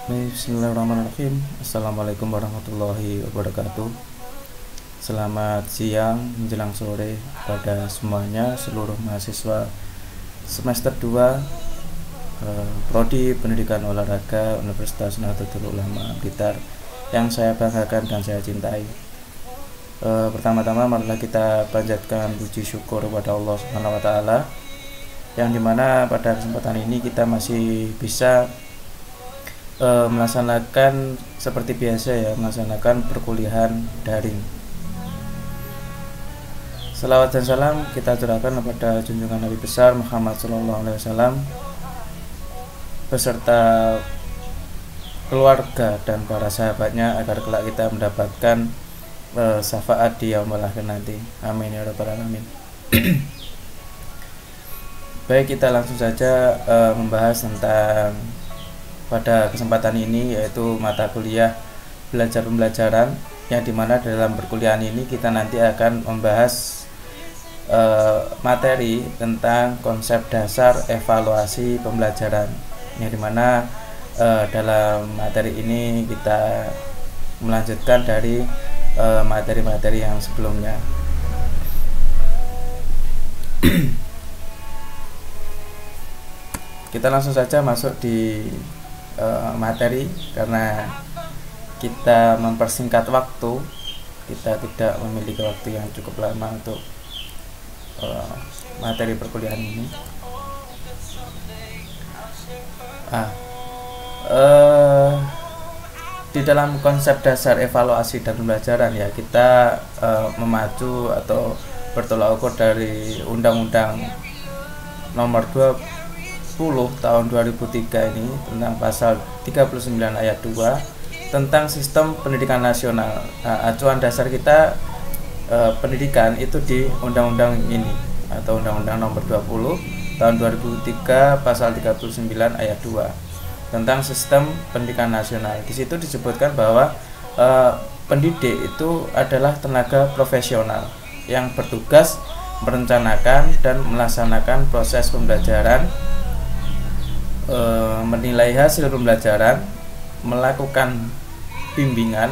Bismillahirrahmanirrahim. Assalamualaikum warahmatullahi wabarakatuh. Selamat siang menjelang sore pada semuanya, seluruh mahasiswa semester 2 Prodi Pendidikan Olahraga Universitas Nahdlatul Ulama Blitar yang saya banggakan dan saya cintai. Pertama-tama marilah kita panjatkan puji syukur kepada Allah Subhanahu wa taala, yang dimana pada kesempatan ini kita masih bisa melaksanakan seperti biasa ya, melaksanakan perkuliahan daring. Salawat dan salam kita aturkan kepada junjungan Nabi besar Muhammad SAW beserta keluarga dan para sahabatnya, agar kelak kita mendapatkan syafaat di yaumul akhir nanti. Amin ya rabbal alamin. Baik, kita langsung saja membahas tentang pada kesempatan ini, yaitu mata kuliah belajar pembelajaran, yang dimana dalam perkuliahan ini kita nanti akan membahas materi tentang konsep dasar evaluasi pembelajaran, yang dimana dalam materi ini kita melanjutkan dari materi-materi yang sebelumnya. Kita langsung saja masuk di materi, karena kita mempersingkat waktu, kita tidak memiliki waktu yang cukup lama untuk materi perkuliahan ini. Di dalam konsep dasar evaluasi dan pembelajaran ya, kita memacu atau bertolak ukur dari Undang-Undang Nomor 20 tahun 2003 ini tentang pasal 39 ayat 2 tentang sistem pendidikan nasional. Acuan dasar kita pendidikan itu di undang-undang ini, atau Undang-Undang Nomor 20 tahun 2003 pasal 39 ayat 2 tentang sistem pendidikan nasional. Di situ disebutkan bahwa pendidik itu adalah tenaga profesional yang bertugas merencanakan dan melaksanakan proses pembelajaran, menilai hasil pembelajaran, melakukan bimbingan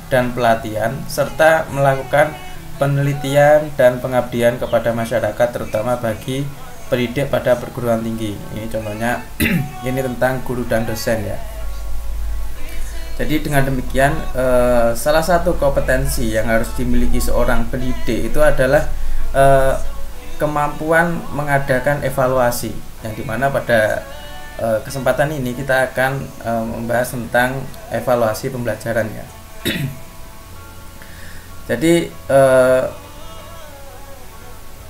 dan pelatihan, serta melakukan penelitian dan pengabdian kepada masyarakat, terutama bagi pendidik pada perguruan tinggi. Ini contohnya ini tentang guru dan dosen ya. Jadi dengan demikian salah satu kompetensi yang harus dimiliki seorang pendidik itu adalah kemampuan mengadakan evaluasi, yang dimana pada kesempatan ini kita akan membahas tentang evaluasi pembelajarannya. Jadi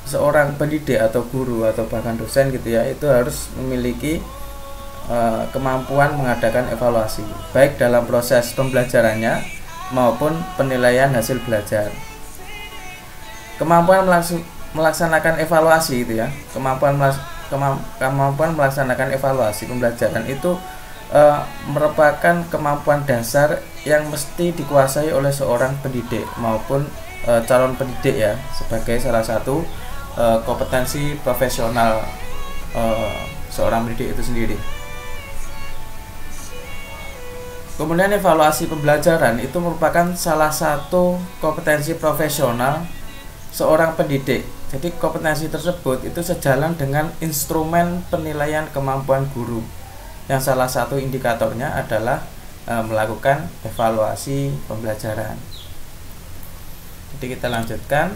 seorang pendidik atau guru atau bahkan dosen gitu ya, itu harus memiliki kemampuan mengadakan evaluasi, baik dalam proses pembelajarannya maupun penilaian hasil belajar. Kemampuan melaksanakan evaluasi itu ya, kemampuan melaksanakan evaluasi pembelajaran itu merupakan kemampuan dasar yang mesti dikuasai oleh seorang pendidik maupun calon pendidik ya, sebagai salah satu kompetensi profesional seorang pendidik itu sendiri. Kemudian evaluasi pembelajaran itu merupakan salah satu kompetensi profesional seorang pendidik. Jadi kompetensi tersebut itu sejalan dengan instrumen penilaian kemampuan guru, yang salah satu indikatornya adalah melakukan evaluasi pembelajaran. Jadi kita lanjutkan,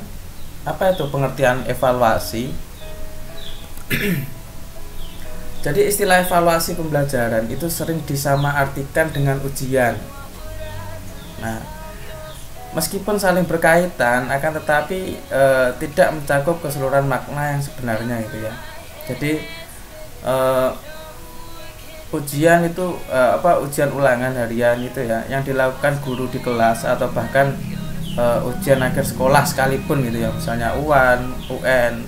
apa itu pengertian evaluasi? Jadi istilah evaluasi pembelajaran itu sering disamaartikan dengan ujian. Nah, meskipun saling berkaitan, akan tetapi tidak mencakup keseluruhan makna yang sebenarnya itu ya. Jadi ujian itu ujian ulangan harian itu ya, yang dilakukan guru di kelas, atau bahkan ujian akhir sekolah sekalipun gitu ya, misalnya UAN, UN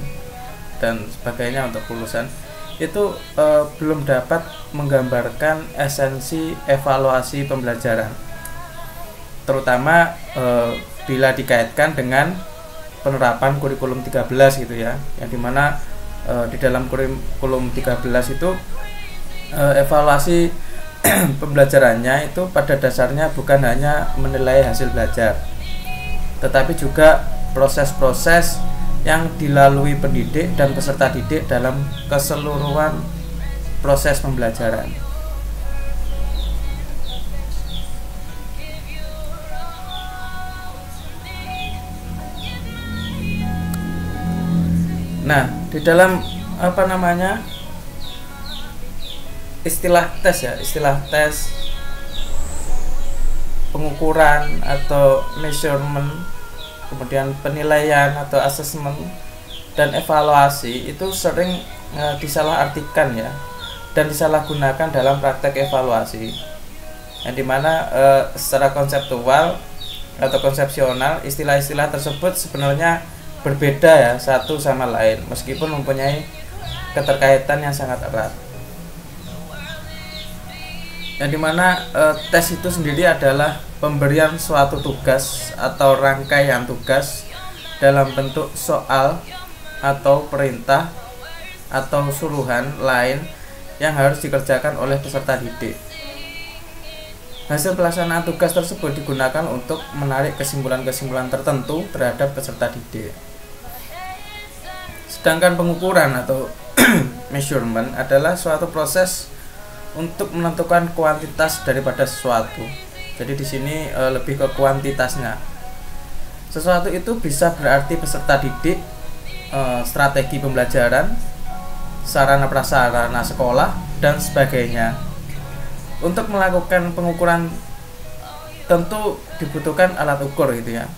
dan sebagainya untuk lulusan, itu belum dapat menggambarkan esensi evaluasi pembelajaran, terutama bila dikaitkan dengan penerapan kurikulum 13 gitu ya, yang dimana di dalam kurikulum 13 itu evaluasi pembelajarannya itu pada dasarnya bukan hanya menilai hasil belajar, tetapi juga proses-proses yang dilalui pendidik dan peserta didik dalam keseluruhan proses pembelajaran. Nah, di dalam istilah tes pengukuran atau measurement, kemudian penilaian atau assessment dan evaluasi itu sering disalahartikan ya, dan disalahgunakan dalam praktek evaluasi, yang dimana secara konseptual atau konsepsional istilah-istilah tersebut sebenarnya berbeda ya satu sama lain, meskipun mempunyai keterkaitan yang sangat erat. Yang dimana tes itu sendiri adalah pemberian suatu tugas atau rangkaian tugas dalam bentuk soal atau perintah atau suruhan lain yang harus dikerjakan oleh peserta didik. Hasil pelaksanaan tugas tersebut digunakan untuk menarik kesimpulan-kesimpulan tertentu terhadap peserta didik. Sedangkan pengukuran atau measurement adalah suatu proses untuk menentukan kuantitas daripada sesuatu. Jadi di sini lebih ke kuantitasnya. Sesuatu itu bisa berarti peserta didik, strategi pembelajaran, sarana prasarana sekolah dan sebagainya. Untuk melakukan pengukuran tentu dibutuhkan alat ukur gitu ya.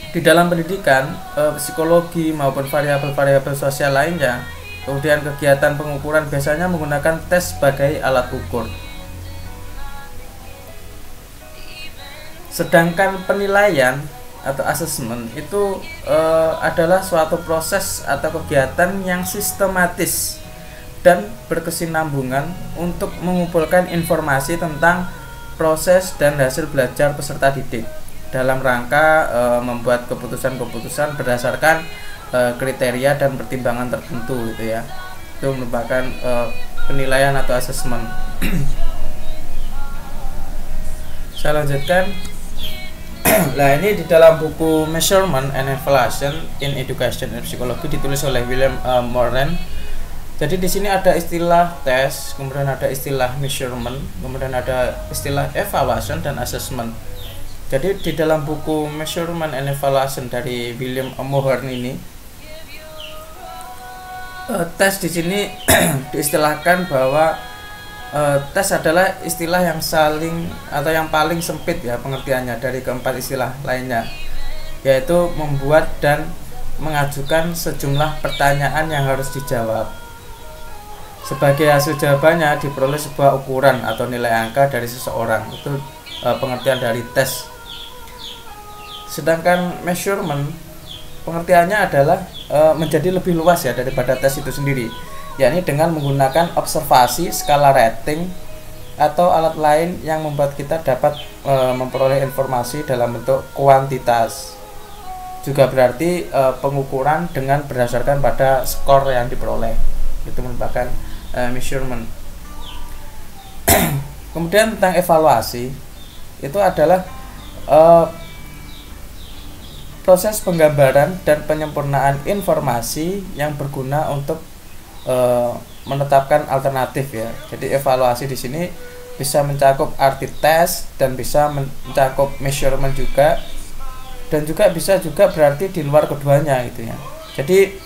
Di dalam pendidikan, psikologi maupun variabel-variabel sosial lainnya, kemudian kegiatan pengukuran biasanya menggunakan tes sebagai alat ukur. Sedangkan penilaian atau assessment itu adalah suatu proses atau kegiatan yang sistematis dan berkesinambungan untuk mengumpulkan informasi tentang proses dan hasil belajar peserta didik dalam rangka membuat keputusan-keputusan berdasarkan kriteria dan pertimbangan tertentu gitu ya. Itu merupakan penilaian atau assessment. Saya lanjutkan. Nah, ini di dalam buku Measurement and Evaluation in Education and Psychology ditulis oleh William Moran. Jadi di sini ada istilah tes, kemudian ada istilah measurement, kemudian ada istilah evaluation dan assessment. Jadi di dalam buku Measurement and Evaluation dari William Moran ini, tes di sini diistilahkan bahwa tes adalah istilah yang paling sempit ya pengertiannya dari keempat istilah lainnya, yaitu membuat dan mengajukan sejumlah pertanyaan yang harus dijawab. Sebagai hasil jawabannya diperoleh sebuah ukuran atau nilai angka dari seseorang. Itu pengertian dari tes. Sedangkan measurement pengertiannya adalah menjadi lebih luas ya daripada tes itu sendiri, yakni dengan menggunakan observasi, skala rating, atau alat lain yang membuat kita dapat memperoleh informasi dalam bentuk kuantitas. Juga berarti pengukuran dengan berdasarkan pada skor yang diperoleh. Itu merupakan measurement. Kemudian tentang evaluasi, itu adalah proses penggambaran dan penyempurnaan informasi yang berguna untuk menetapkan alternatif ya. Jadi evaluasi di sini bisa mencakup arti tes dan bisa mencakup measurement juga, dan juga bisa juga berarti di luar keduanya gitu ya. Jadi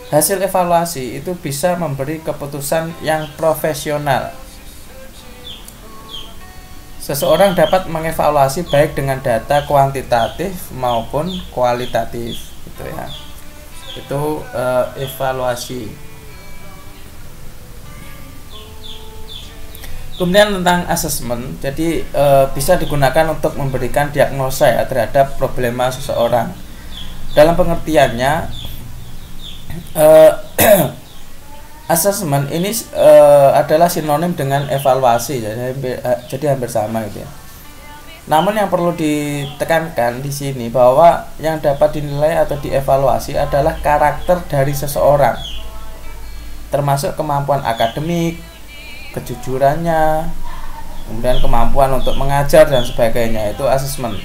hasil evaluasi itu bisa memberi keputusan yang profesional. Seseorang dapat mengevaluasi baik dengan data kuantitatif maupun kualitatif gitu ya. Itu evaluasi. Kemudian tentang assessment, jadi bisa digunakan untuk memberikan diagnosa ya terhadap problema seseorang. Dalam pengertiannya, assessment ini adalah sinonim dengan evaluasi, jadi hampir sama gitu ya. Namun yang perlu ditekankan di sini bahwa yang dapat dinilai atau dievaluasi adalah karakter dari seseorang, termasuk kemampuan akademik, kejujurannya, kemudian kemampuan untuk mengajar dan sebagainya, itu asesmen.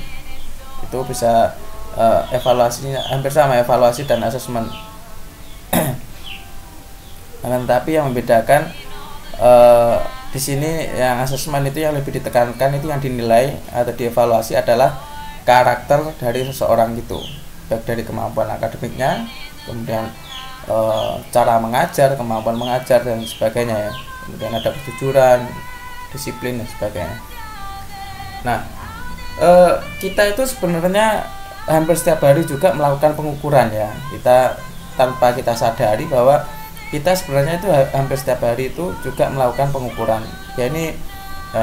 Itu bisa evaluasinya hampir sama, evaluasi dan asesmen. Tetapi yang membedakan di sini yang asesmen itu yang lebih ditekankan, itu yang dinilai atau dievaluasi adalah karakter dari seseorang itu, baik dari kemampuan akademiknya, kemudian cara mengajar, kemampuan mengajar dan sebagainya ya. Kemudian ada kejujuran, disiplin dan sebagainya. Nah, kita itu sebenarnya hampir setiap hari juga melakukan pengukuran ya. Kita tanpa kita sadari bahwa kita sebenarnya itu hampir setiap hari itu juga melakukan pengukuran. Ya ini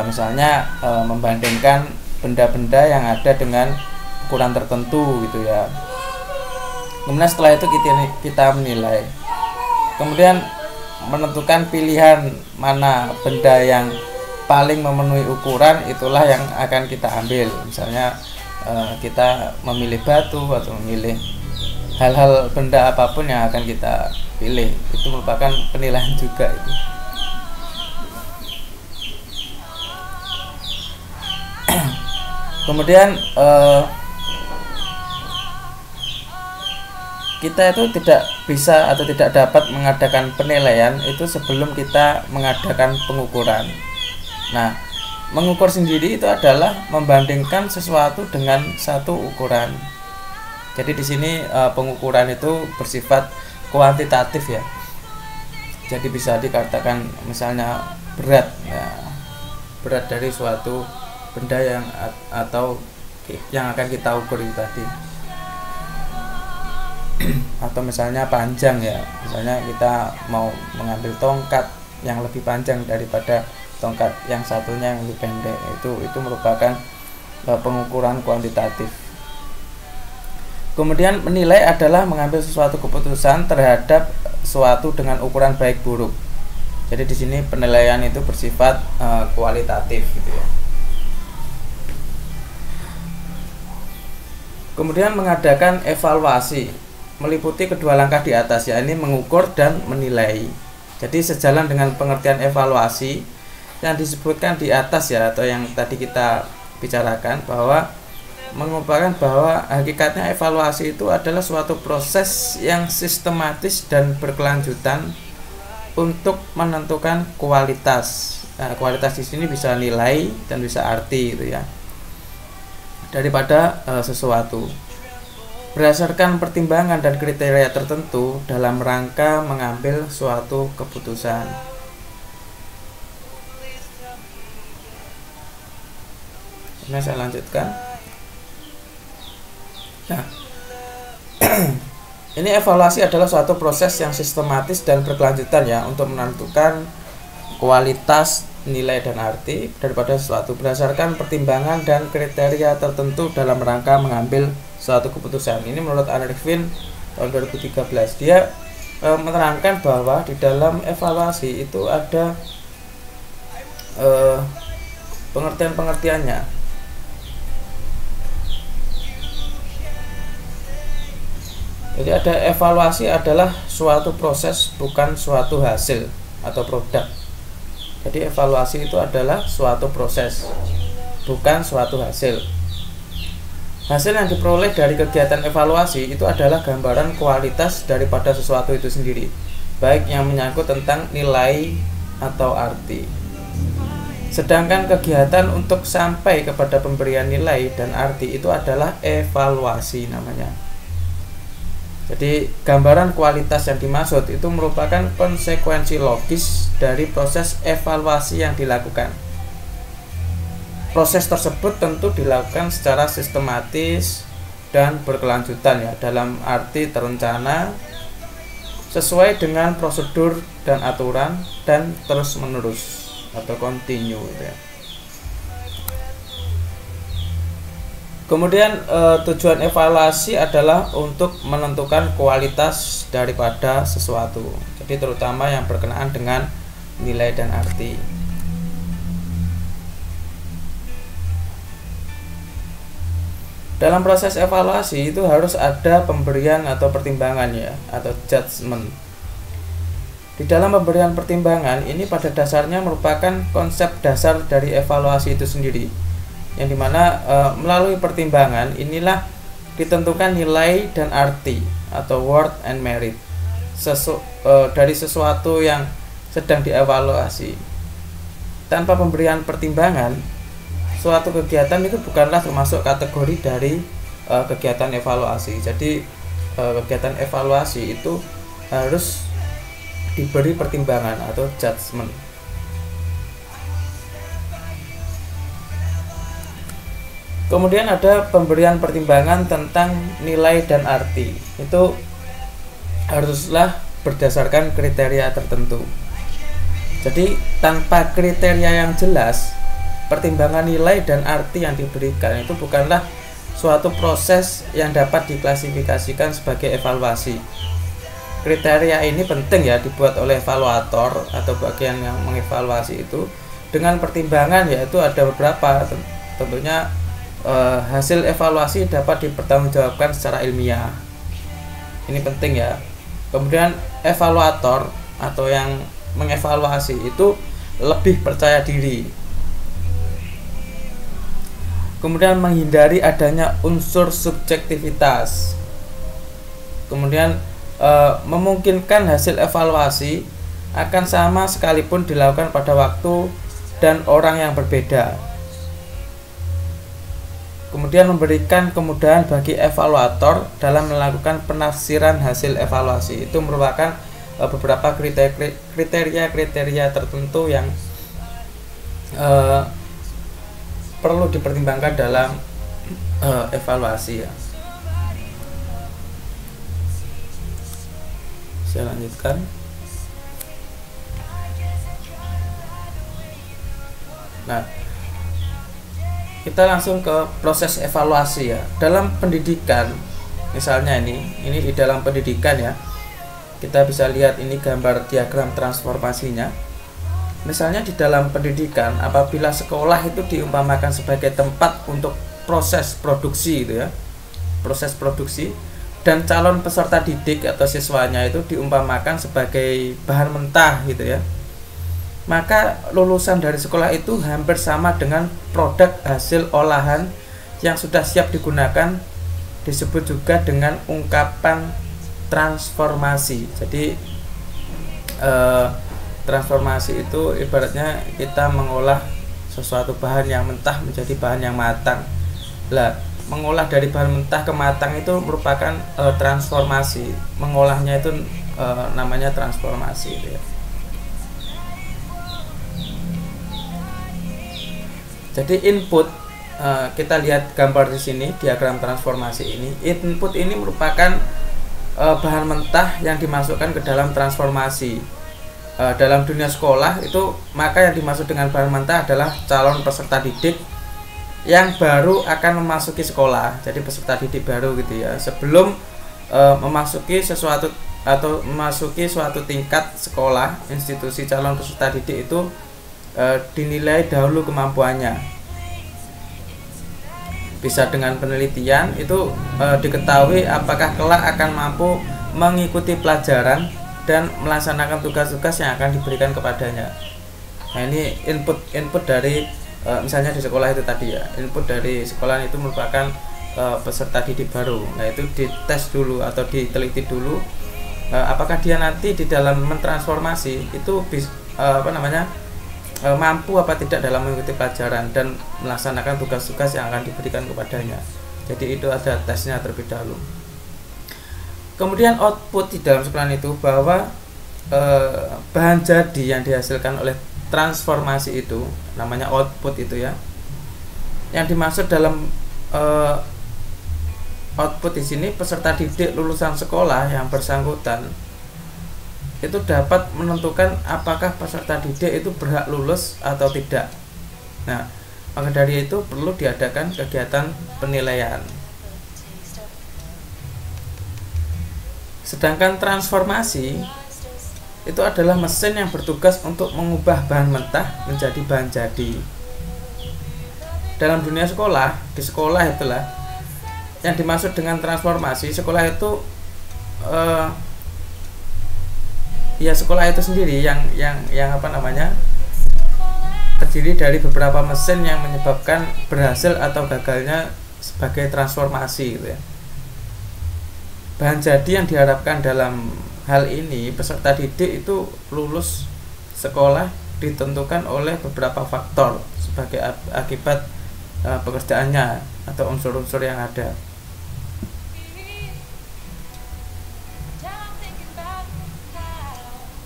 misalnya membandingkan benda-benda yang ada dengan ukuran tertentu gitu ya. Kemudian setelah itu kita menilai. Kemudian menentukan pilihan mana benda yang paling memenuhi ukuran, itulah yang akan kita ambil. Misalnya kita memilih batu atau memilih hal-hal benda apapun yang akan kita pilih, itu merupakan penilaian juga itu. Kemudian kita itu tidak bisa atau tidak dapat mengadakan penilaian itu sebelum kita mengadakan pengukuran. Nah, mengukur sendiri itu adalah membandingkan sesuatu dengan satu ukuran. Jadi di sini pengukuran itu bersifat kuantitatif ya. Jadi bisa dikatakan misalnya berat ya, berat dari suatu benda yang atau yang akan kita ukur itu tadi. Atau misalnya panjang ya, misalnya kita mau mengambil tongkat yang lebih panjang daripada tongkat yang satunya yang lebih pendek, itu merupakan pengukuran kuantitatif. Kemudian menilai adalah mengambil sesuatu keputusan terhadap suatu dengan ukuran baik buruk. Jadi di sini penilaian itu bersifat kualitatif gitu ya. Kemudian mengadakan evaluasi meliputi kedua langkah di atas, ya, ini mengukur dan menilai. Jadi sejalan dengan pengertian evaluasi yang disebutkan di atas ya, atau yang tadi kita bicarakan, bahwa mengumpulkan bahwa hakikatnya evaluasi itu adalah suatu proses yang sistematis dan berkelanjutan untuk menentukan kualitas. Nah, kualitas di sini bisa nilai dan bisa arti gitu ya, daripada sesuatu. Berdasarkan pertimbangan dan kriteria tertentu dalam rangka mengambil suatu keputusan. Ini saya lanjutkan. Nah, ini evaluasi adalah suatu proses yang sistematis dan berkelanjutan ya, untuk menentukan kualitas, nilai dan arti daripada sesuatu berdasarkan pertimbangan dan kriteria tertentu dalam rangka mengambil suatu keputusan. Ini menurut Arifin tahun 2013. Dia menerangkan bahwa di dalam evaluasi itu ada pengertian-pengertiannya. Jadi ada evaluasi adalah suatu proses, bukan suatu hasil atau produk. Jadi evaluasi itu adalah suatu proses, bukan suatu hasil. Hasil yang diperoleh dari kegiatan evaluasi itu adalah gambaran kualitas daripada sesuatu itu sendiri, baik yang menyangkut tentang nilai atau arti. Sedangkan kegiatan untuk sampai kepada pemberian nilai dan arti itu adalah evaluasi namanya. Jadi gambaran kualitas yang dimaksud itu merupakan konsekuensi logis dari proses evaluasi yang dilakukan. Proses tersebut tentu dilakukan secara sistematis dan berkelanjutan ya, dalam arti terencana, sesuai dengan prosedur dan aturan, dan terus menerus atau continue gitu ya. Kemudian tujuan evaluasi adalah untuk menentukan kualitas daripada sesuatu. Jadi terutama yang berkenaan dengan nilai dan arti. Dalam proses evaluasi itu harus ada pemberian atau pertimbangan ya, atau judgement. Di dalam pemberian pertimbangan ini pada dasarnya merupakan konsep dasar dari evaluasi itu sendiri, yang dimana melalui pertimbangan inilah ditentukan nilai dan arti atau worth and merit dari sesuatu yang sedang dievaluasi. Tanpa pemberian pertimbangan, suatu kegiatan itu bukanlah termasuk kategori dari kegiatan evaluasi. Jadi kegiatan evaluasi itu harus diberi pertimbangan atau judgement. Kemudian ada pemberian pertimbangan tentang nilai dan arti. Itu haruslah berdasarkan kriteria tertentu. Jadi tanpa kriteria yang jelas, pertimbangan nilai dan arti yang diberikan itu bukanlah suatu proses yang dapat diklasifikasikan sebagai evaluasi. Kriteria ini penting ya dibuat oleh evaluator atau bagian yang mengevaluasi itu dengan pertimbangan, yaitu ada beberapa. Tentunya hasil evaluasi dapat dipertanggungjawabkan secara ilmiah. Ini penting ya. Kemudian evaluator atau yang mengevaluasi itu lebih percaya diri. Kemudian menghindari adanya unsur subjektivitas. Kemudian memungkinkan hasil evaluasi akan sama sekalipun dilakukan pada waktu dan orang yang berbeda. Kemudian memberikan kemudahan bagi evaluator dalam melakukan penafsiran hasil evaluasi. Itu merupakan beberapa kriteria tertentu yang perlu dipertimbangkan dalam evaluasi ya. Saya lanjutkan. Nah, kita langsung ke proses evaluasi ya. Dalam pendidikan, misalnya ini di dalam pendidikan ya, kita bisa lihat ini gambar diagram transformasinya. Misalnya di dalam pendidikan, apabila sekolah itu diumpamakan sebagai tempat untuk proses produksi gitu ya, proses produksi, dan calon peserta didik atau siswanya itu diumpamakan sebagai bahan mentah gitu ya, maka lulusan dari sekolah itu hampir sama dengan produk hasil olahan yang sudah siap digunakan. Disebut juga dengan ungkapan transformasi. Jadi transformasi itu ibaratnya kita mengolah sesuatu bahan yang mentah menjadi bahan yang matang. Lah, mengolah dari bahan mentah ke matang itu merupakan transformasi. Mengolahnya itu namanya transformasi gitu ya. Jadi input, kita lihat gambar di sini diagram transformasi ini. Input ini merupakan bahan mentah yang dimasukkan ke dalam transformasi. Dalam dunia sekolah itu, maka yang dimaksud dengan bahan mentah adalah calon peserta didik yang baru akan memasuki sekolah. Jadi peserta didik baru gitu ya, sebelum memasuki sesuatu atau memasuki suatu tingkat sekolah, institusi calon peserta didik itu dinilai dahulu kemampuannya. Bisa dengan penelitian itu diketahui apakah kelak akan mampu mengikuti pelajaran dan melaksanakan tugas-tugas yang akan diberikan kepadanya. Nah, ini input dari misalnya di sekolah itu tadi ya, input dari sekolah itu merupakan peserta didik baru. Nah, itu dites dulu atau diteliti dulu apakah dia nanti di dalam mentransformasi itu mampu apa tidak dalam mengikuti pelajaran dan melaksanakan tugas-tugas yang akan diberikan kepadanya. Jadi itu ada tesnya terlebih dahulu. Kemudian output di dalam sekolah itu bahwa bahan jadi yang dihasilkan oleh transformasi itu namanya output itu ya. Yang dimaksud dalam output di sini peserta didik lulusan sekolah yang bersangkutan itu dapat menentukan apakah peserta didik itu berhak lulus atau tidak. Nah, maka dari itu perlu diadakan kegiatan penilaian. Sedangkan transformasi itu adalah mesin yang bertugas untuk mengubah bahan mentah menjadi bahan jadi. Dalam dunia sekolah, di sekolah itulah yang dimaksud dengan transformasi. Sekolah itu ya sekolah itu sendiri yang apa namanya, terdiri dari beberapa mesin yang menyebabkan berhasil atau gagalnya sebagai transformasi gitu ya. Bahan jadi yang diharapkan dalam hal ini, peserta didik itu lulus sekolah ditentukan oleh beberapa faktor sebagai akibat pekerjaannya atau unsur-unsur yang ada.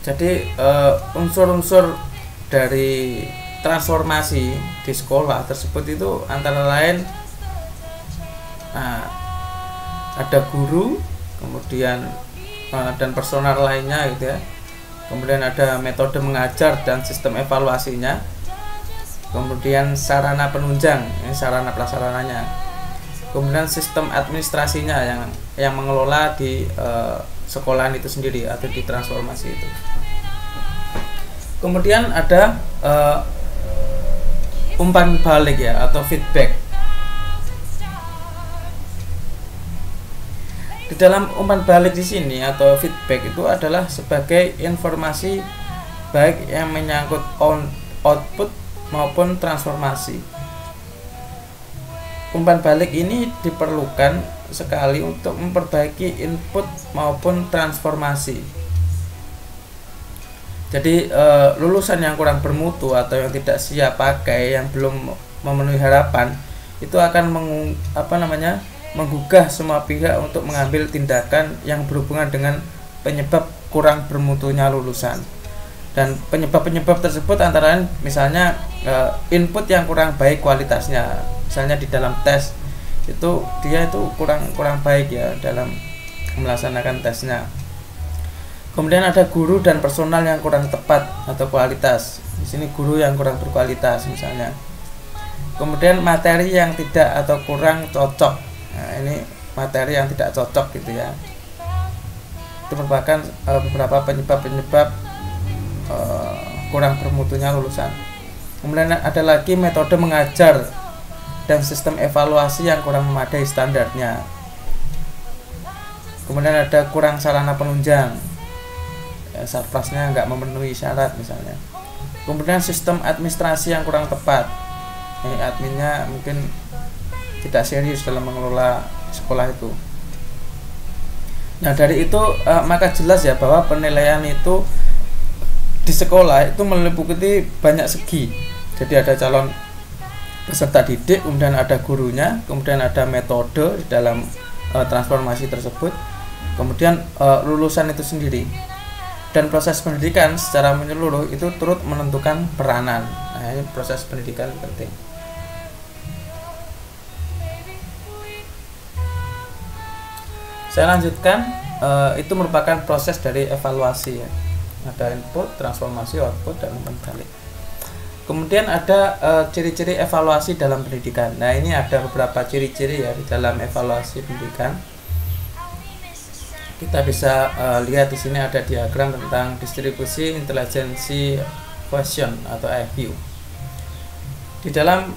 Jadi unsur-unsur dari transformasi di sekolah tersebut itu antara lain ada guru, kemudian dan personal lainnya gitu ya. Kemudian ada metode mengajar dan sistem evaluasinya. Kemudian sarana penunjang, ini sarana prasarananya. Kemudian sistem administrasinya yang mengelola di sekolahan itu sendiri atau di transformasi itu. Kemudian ada umpan balik ya atau feedback. Di dalam umpan balik di sini atau feedback itu adalah sebagai informasi baik yang menyangkut output maupun transformasi. Umpan balik ini diperlukan sekali untuk memperbaiki input maupun transformasi. Jadi lulusan yang kurang bermutu atau yang tidak siap pakai, yang belum memenuhi harapan, itu akan menggugah semua pihak untuk mengambil tindakan yang berhubungan dengan penyebab kurang bermutunya lulusan. Dan penyebab-penyebab tersebut antara lain misalnya input yang kurang baik kualitasnya. Misalnya di dalam tes itu dia itu kurang baik ya dalam melaksanakan tesnya. Kemudian ada guru dan personal yang kurang tepat atau kualitas. Di sini guru yang kurang berkualitas misalnya. Kemudian materi yang tidak atau kurang cocok. Nah, ini materi yang tidak cocok gitu ya. Itu merupakan beberapa penyebab kurang bermutunya lulusan. Kemudian ada lagi metode mengajar dan sistem evaluasi yang kurang memadai standarnya. Kemudian ada kurang sarana penunjang. Sarplasnya nggak memenuhi syarat misalnya. Kemudian sistem administrasi yang kurang tepat. Ini adminnya mungkin tidak serius dalam mengelola sekolah itu. Nah dari itu maka jelas ya bahwa penilaian itu di sekolah itu meliputi banyak segi. Jadi ada calon peserta didik, kemudian ada gurunya, kemudian ada metode di dalam transformasi tersebut, kemudian lulusan itu sendiri. Dan proses pendidikan secara menyeluruh itu turut menentukan peranan. Nah, ini proses pendidikan penting. Saya lanjutkan, itu merupakan proses dari evaluasi ya. Ada input, transformasi, output, dan umpan balik. Kemudian ada ciri-ciri evaluasi dalam pendidikan. Nah, ini ada beberapa ciri-ciri ya di dalam evaluasi pendidikan. Kita bisa lihat di sini ada diagram tentang distribusi intelijensi quotient atau IQ. Di dalam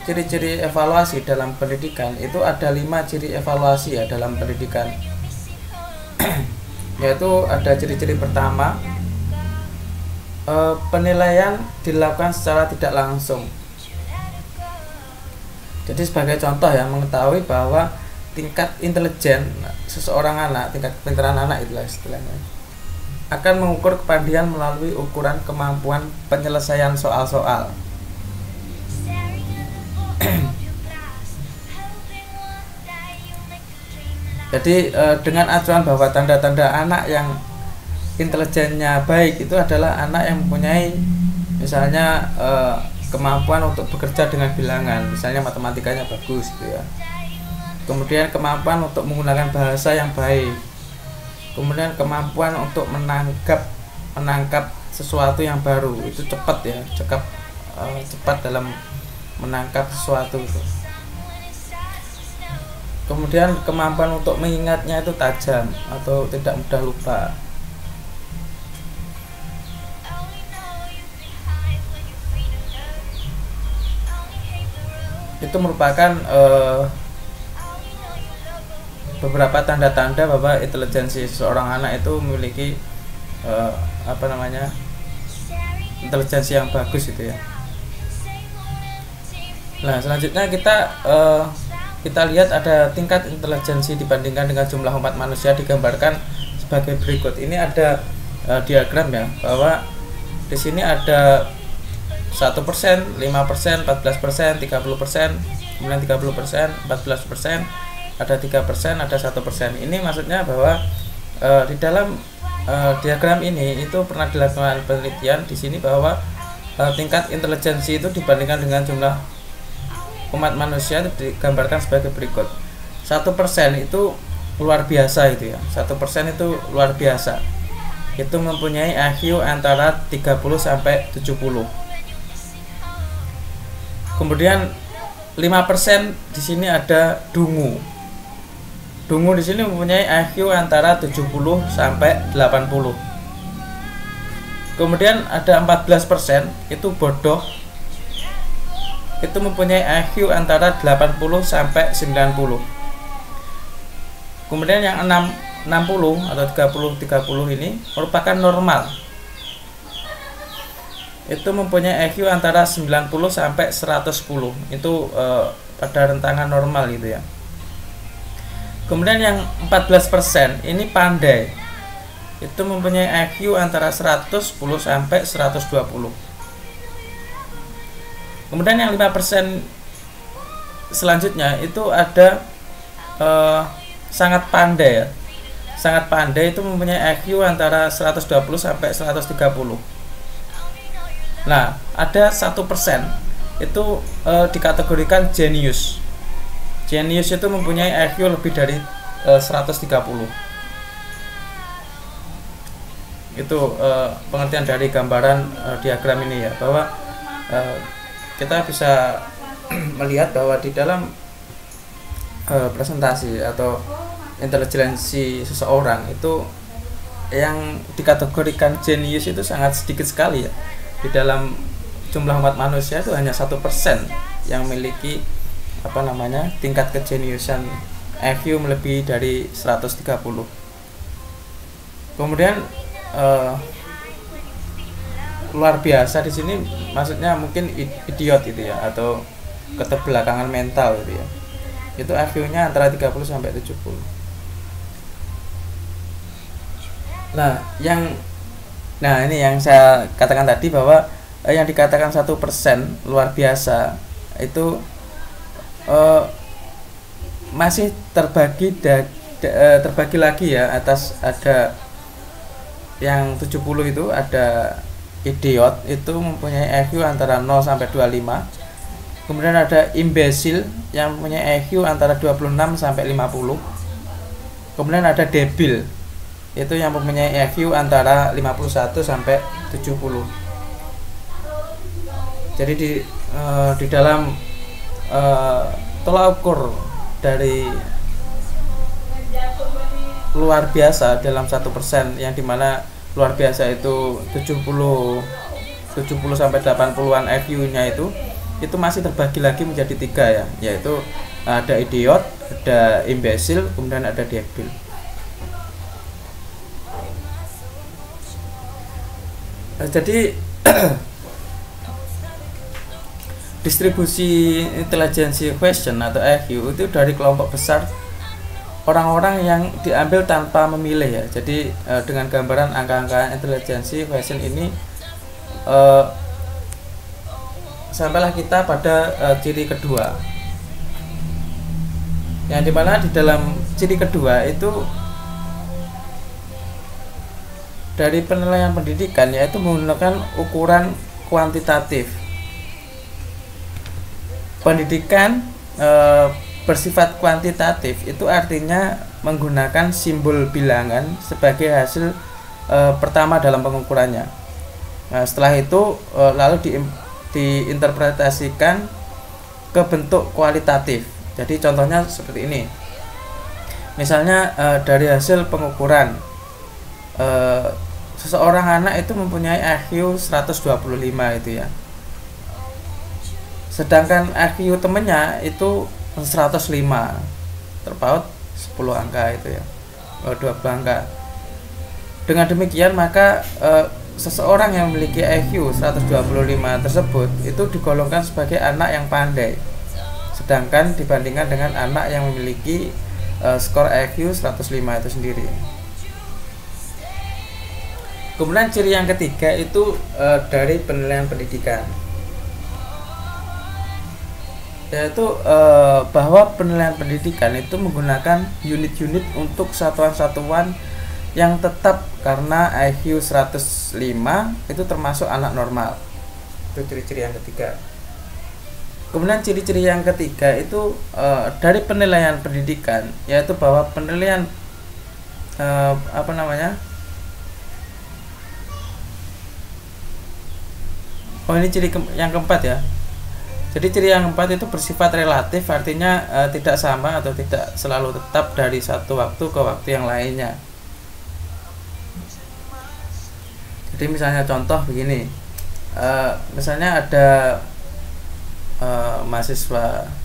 ciri-ciri evaluasi dalam pendidikan itu ada 5 ciri evaluasi ya dalam pendidikan. Yaitu ada ciri-ciri pertama, penilaian dilakukan secara tidak langsung. Jadi sebagai contoh ya, mengetahui bahwa tingkat intelijen seseorang anak, tingkat kepintaran anak itulah istilahnya, akan mengukur kepandaian melalui ukuran kemampuan penyelesaian soal-soal. Jadi dengan acuan bahwa tanda-tanda anak yang intelijennya baik itu adalah anak yang mempunyai misalnya kemampuan untuk bekerja dengan bilangan, misalnya matematikanya bagus gitu ya. Kemudian kemampuan untuk menggunakan bahasa yang baik. Kemudian kemampuan untuk menangkap sesuatu yang baru, itu cepat ya, cepat dalam menangkap sesuatu itu. Kemudian kemampuan untuk mengingatnya itu tajam atau tidak mudah lupa. Itu merupakan beberapa tanda-tanda bahwa intelijensi seorang anak itu memiliki apa namanya, intelijensi yang bagus gitu ya. Nah, selanjutnya kita lihat ada tingkat intelijensi dibandingkan dengan jumlah umat manusia digambarkan sebagai berikut. Ini ada diagram ya, bahwa di sini ada 1%, 5%, 14%, 30%, kemudian 30%, 14%, ada 3%, ada 1%. Ini maksudnya bahwa di dalam diagram ini itu pernah dilakukan penelitian di sini bahwa tingkat intelijensi itu dibandingkan dengan jumlah umat manusia itu digambarkan sebagai berikut. 1% itu luar biasa itu ya. 1% itu luar biasa. Itu mempunyai IQ antara 30 sampai 70. Kemudian 5% di sini ada dungu. Dungu di sini mempunyai IQ antara 70 sampai 80. Kemudian ada 14% itu bodoh. Itu mempunyai IQ antara 80 sampai 90. Kemudian yang 60 atau 30 ini merupakan normal. Itu mempunyai IQ antara 90 sampai 110. Itu pada rentangan normal gitu ya. Kemudian yang 14% ini pandai. Itu mempunyai IQ antara 110 sampai 120. Kemudian yang 5% selanjutnya itu ada sangat pandai ya. Sangat pandai itu mempunyai IQ antara 120 sampai 130. Nah, ada 1% itu dikategorikan jenius. Jenius itu mempunyai IQ lebih dari 130. Itu pengertian dari gambaran diagram ini ya, bahwa kita bisa melihat bahwa di dalam presentasi atau intelijensi seseorang itu yang dikategorikan jenius itu sangat sedikit sekali ya. Di dalam jumlah umat manusia itu hanya 1% yang memiliki apa namanya, tingkat kejeniusan IQ melebihi dari 130. Kemudian luar biasa di sini maksudnya mungkin idiot itu ya, atau keterbelakangan mental gitu ya. Itu IQ-nya antara 30 sampai 70. Nah, ini yang saya katakan tadi bahwa yang dikatakan 1% luar biasa itu masih terbagi lagi ya, atas ada yang 70 itu ada idiot, itu mempunyai IQ antara 0 sampai 25. Kemudian ada imbecile yang mempunyai IQ antara 26 sampai 50. Kemudian ada debil, itu yang mempunyai IQ antara 51 sampai 70. Jadi di dalam tolak ukur dari luar biasa dalam 1%, yang dimana luar biasa itu 70 sampai 80-an IQ-nya itu masih terbagi lagi menjadi 3 ya, yaitu ada idiot, ada imbecile, kemudian ada debil. Jadi distribusi intelijensi question atau IQ itu dari kelompok besar orang-orang yang diambil tanpa memilih ya. Jadi dengan gambaran angka-angka intelijensi question ini sampailah kita pada ciri kedua, yang dimana di dalam ciri kedua itu dari penilaian pendidikan, yaitu menggunakan ukuran kuantitatif. Pendidikan bersifat kuantitatif itu artinya menggunakan simbol bilangan sebagai hasil pertama dalam pengukurannya. Nah, setelah itu lalu diinterpretasikan ke bentuk kualitatif. Jadi contohnya seperti ini. Misalnya dari hasil pengukuran seseorang anak itu mempunyai IQ 125 itu ya. Sedangkan IQ temennya itu 105, terpaut 10 angka itu ya, 20 angka. Dengan demikian maka seseorang yang memiliki IQ 125 tersebut itu digolongkan sebagai anak yang pandai. Sedangkan dibandingkan dengan anak yang memiliki skor IQ 105 itu sendiri. Kemudian ciri yang ketiga itu dari penilaian pendidikan, yaitu bahwa penilaian pendidikan itu menggunakan unit-unit untuk satuan-satuan yang tetap, karena IQ 105 itu termasuk anak normal. Itu ciri-ciri yang ketiga. Kemudian ciri-ciri yang ketiga itu dari penilaian pendidikan, yaitu bahwa penilaian ini ciri yang keempat ya. Jadi ciri yang keempat itu bersifat relatif, artinya tidak sama atau tidak selalu tetap dari satu waktu ke waktu yang lainnya. Jadi misalnya contoh begini, misalnya ada mahasiswa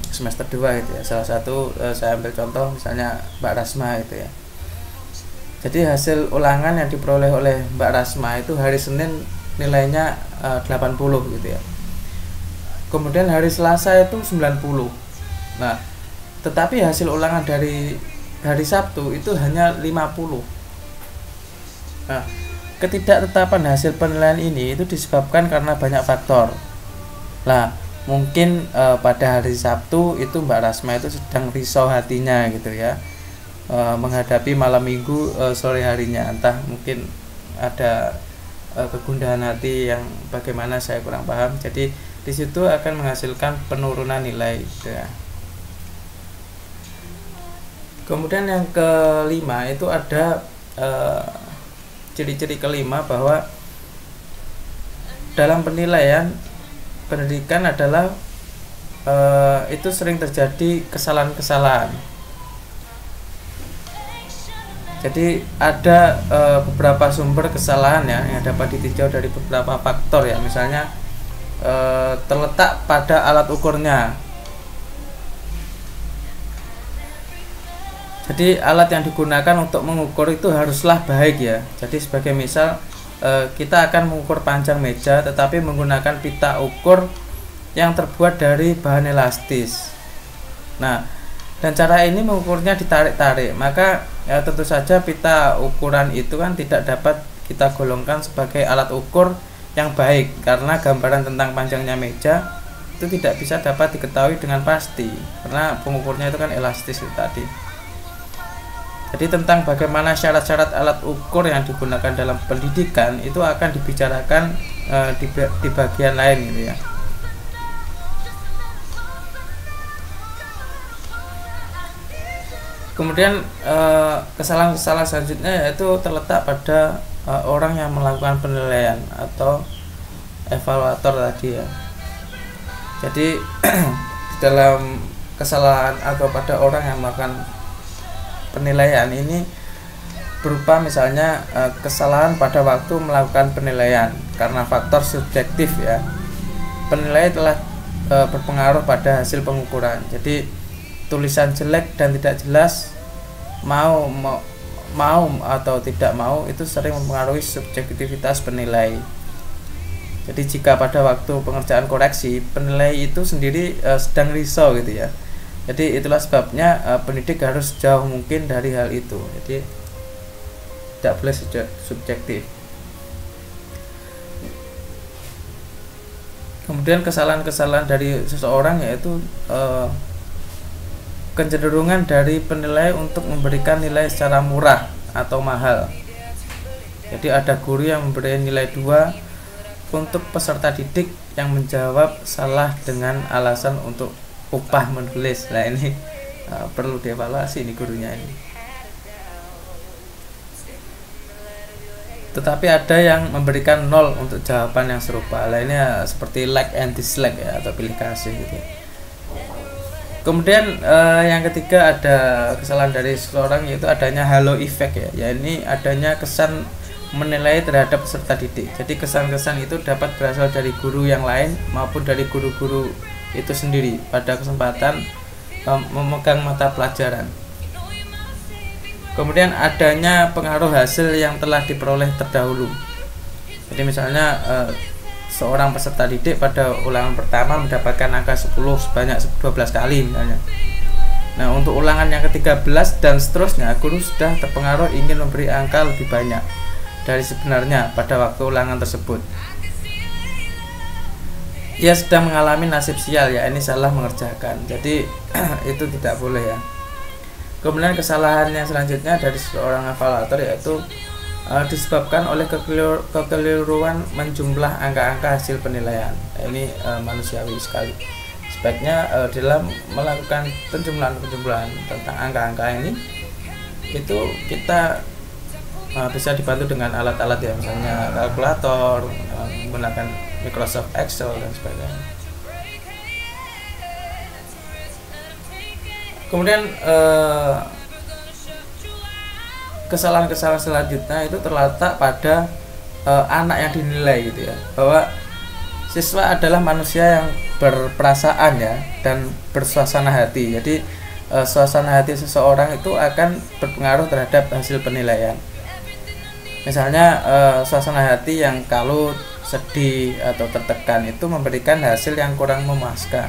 semester 2 gitu ya. Salah satu saya ambil contoh misalnya Mbak Rasma itu ya. Jadi hasil ulangan yang diperoleh oleh Mbak Rasma itu hari Senin nilainya 80 gitu ya. Kemudian hari Selasa itu 90. Nah, tetapi hasil ulangan dari hari Sabtu itu hanya 50. Nah, ketidaktetapan hasil penilaian ini itu disebabkan karena banyak faktor. Nah, mungkin pada hari Sabtu itu Mbak Rasma itu sedang risau hatinya gitu ya, menghadapi malam minggu sore harinya, entah mungkin ada kegundahan hati yang bagaimana saya kurang paham. Jadi di situ akan menghasilkan penurunan nilai gitu ya. Kemudian yang kelima itu ada ciri-ciri kelima bahwa dalam penilaian pendidikan adalah itu sering terjadi kesalahan-kesalahan. Jadi ada beberapa sumber kesalahan ya yang dapat ditinjau dari beberapa faktor ya. Misalnya terletak pada alat ukurnya. Jadi alat yang digunakan untuk mengukur itu haruslah baik ya. Jadi sebagai misal kita akan mengukur panjang meja tetapi menggunakan pita ukur yang terbuat dari bahan elastis. Nah, dan cara ini mengukurnya ditarik-tarik, maka tentu saja pita ukuran itu kan tidak dapat kita golongkan sebagai alat ukur yang baik, karena gambaran tentang panjangnya meja itu tidak bisa dapat diketahui dengan pasti karena pengukurnya itu kan elastis itu tadi. Jadi tentang bagaimana syarat-syarat alat ukur yang digunakan dalam pendidikan itu akan dibicarakan di bagian lain gitu ya. Kemudian kesalahan-kesalahan selanjutnya yaitu terletak pada orang yang melakukan penilaian atau evaluator tadi ya. Jadi dalam kesalahan atau pada orang yang melakukan penilaian ini berupa misalnya kesalahan pada waktu melakukan penilaian karena faktor subjektif ya. Penilaian telah berpengaruh pada hasil pengukuran. Jadi tulisan jelek dan tidak jelas, mau atau tidak mau itu sering mempengaruhi subjektivitas penilai. Jadi jika pada waktu pengerjaan koreksi penilai itu sendiri sedang risau gitu ya. Jadi itulah sebabnya pendidik harus jauh mungkin dari hal itu. Jadi tidak boleh subjektif. Kemudian kesalahan-kesalahan dari seseorang yaitu kecenderungan dari penilai untuk memberikan nilai secara murah atau mahal. Jadi ada guru yang memberi nilai 2 untuk peserta didik yang menjawab salah dengan alasan untuk upah menulis. Nah ini perlu dievaluasi nih gurunya ini. Tetapi ada yang memberikan 0 untuk jawaban yang serupa. Lainnya seperti like and dislike ya, atau pilih kasih gitu. Kemudian yang ketiga ada kesalahan dari seseorang yaitu adanya halo effect ya. Ini adanya kesan menilai terhadap peserta didik. Jadi kesan-kesan itu dapat berasal dari guru yang lain maupun dari guru-guru itu sendiri pada kesempatan memegang mata pelajaran. Kemudian adanya pengaruh hasil yang telah diperoleh terdahulu. Jadi misalnya seorang peserta didik pada ulangan pertama mendapatkan angka 10 sebanyak 12 kali misalnya. Nah, untuk ulangan yang ke-13 dan seterusnya, guru sudah terpengaruh ingin memberi angka lebih banyak dari sebenarnya pada waktu ulangan tersebut. Ia sedang mengalami nasib sial, ya ini salah mengerjakan. Jadi itu tidak boleh ya. Kemudian kesalahan yang selanjutnya dari seorang evaluator yaitu disebabkan oleh kekeliruan menjumlah angka-angka hasil penilaian. Ini manusiawi sekali. Sebaiknya dalam melakukan penjumlahan tentang angka-angka ini itu kita bisa dibantu dengan alat-alat ya, misalnya kalkulator, menggunakan Microsoft Excel dan sebagainya. Kemudian kesalahan-kesalahan selanjutnya itu terletak pada anak yang dinilai gitu ya, bahwa siswa adalah manusia yang berperasaan ya dan bersuasana hati. Jadi suasana hati seseorang itu akan berpengaruh terhadap hasil penilaian. Misalnya suasana hati yang kalut, sedih atau tertekan itu memberikan hasil yang kurang memuaskan.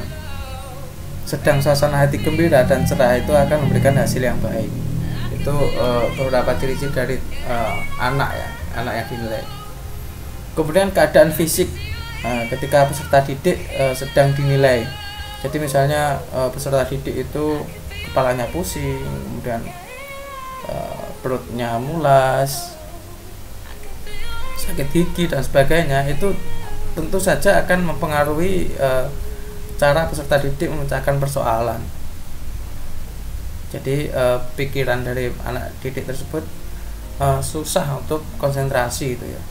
Sedang suasana hati gembira dan cerah itu akan memberikan hasil yang baik. Itu beberapa ciri-ciri dari anak yang dinilai. Kemudian keadaan fisik ketika peserta didik sedang dinilai. Jadi misalnya peserta didik itu kepalanya pusing, kemudian perutnya mulas, sakit gigi dan sebagainya, itu tentu saja akan mempengaruhi cara peserta didik memecahkan persoalan. Jadi pikiran dari anak didik tersebut susah untuk konsentrasi itu ya.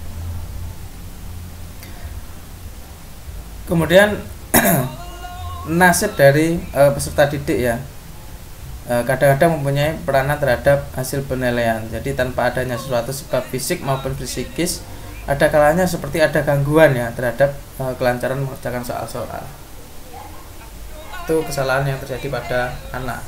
Kemudian nasib dari peserta didik ya, kadang-kadang mempunyai peranan terhadap hasil penilaian. Jadi tanpa adanya suatu sebab fisik maupun psikis, ada kalanya seperti ada gangguan ya terhadap kelancaran mengerjakan soal-soal. Itu kesalahan yang terjadi pada anak.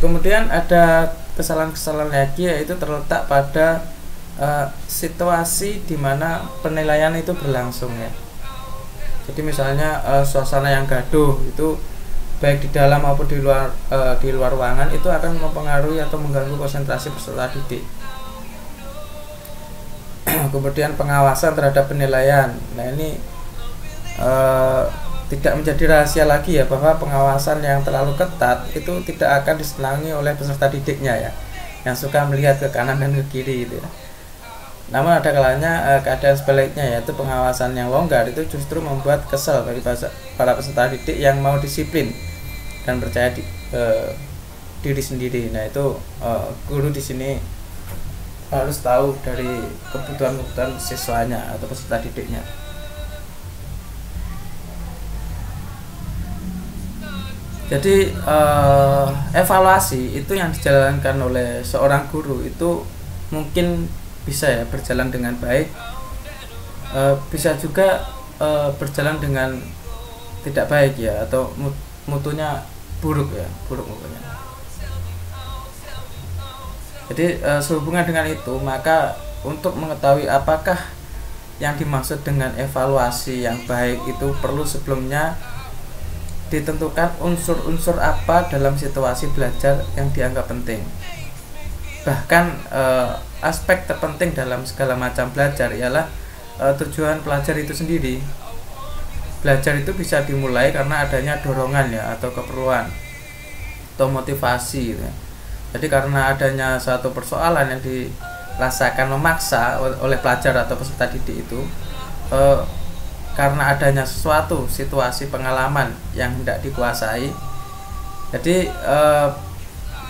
Kemudian ada kesalahan-kesalahan lagi, yaitu terletak pada situasi di mana penilaian itu berlangsung ya. Jadi misalnya suasana yang gaduh itu baik di dalam maupun di luar ruangan itu akan mempengaruhi atau mengganggu konsentrasi peserta didik. Kemudian pengawasan terhadap penilaian. Nah ini tidak menjadi rahasia lagi ya, bahwa pengawasan yang terlalu ketat itu tidak akan disenangi oleh peserta didiknya ya, yang suka melihat ke kanan dan ke kiri gitu ya. Namun ada kalanya keadaan sebaliknya, yaitu pengawasan yang longgar itu justru membuat kesal bagi para peserta didik yang mau disiplin dan percaya diri sendiri. Nah itu guru di sini harus tahu dari kebutuhan siswanya atau peserta didiknya. Jadi evaluasi itu yang dijalankan oleh seorang guru itu mungkin bisa ya berjalan dengan baik, bisa juga berjalan dengan tidak baik ya, atau mutunya buruk ya, buruk mutunya. Jadi sehubungan dengan itu, maka untuk mengetahui apakah yang dimaksud dengan evaluasi yang baik itu perlu sebelumnya ditentukan unsur-unsur apa dalam situasi belajar yang dianggap penting. Bahkan aspek terpenting dalam segala macam belajar ialah tujuan pelajar itu sendiri. Belajar itu bisa dimulai karena adanya dorongan ya, atau keperluan atau motivasi gitu. Jadi karena adanya suatu persoalan yang dirasakan memaksa oleh pelajar atau peserta didik itu, karena adanya suatu situasi pengalaman yang tidak dikuasai, jadi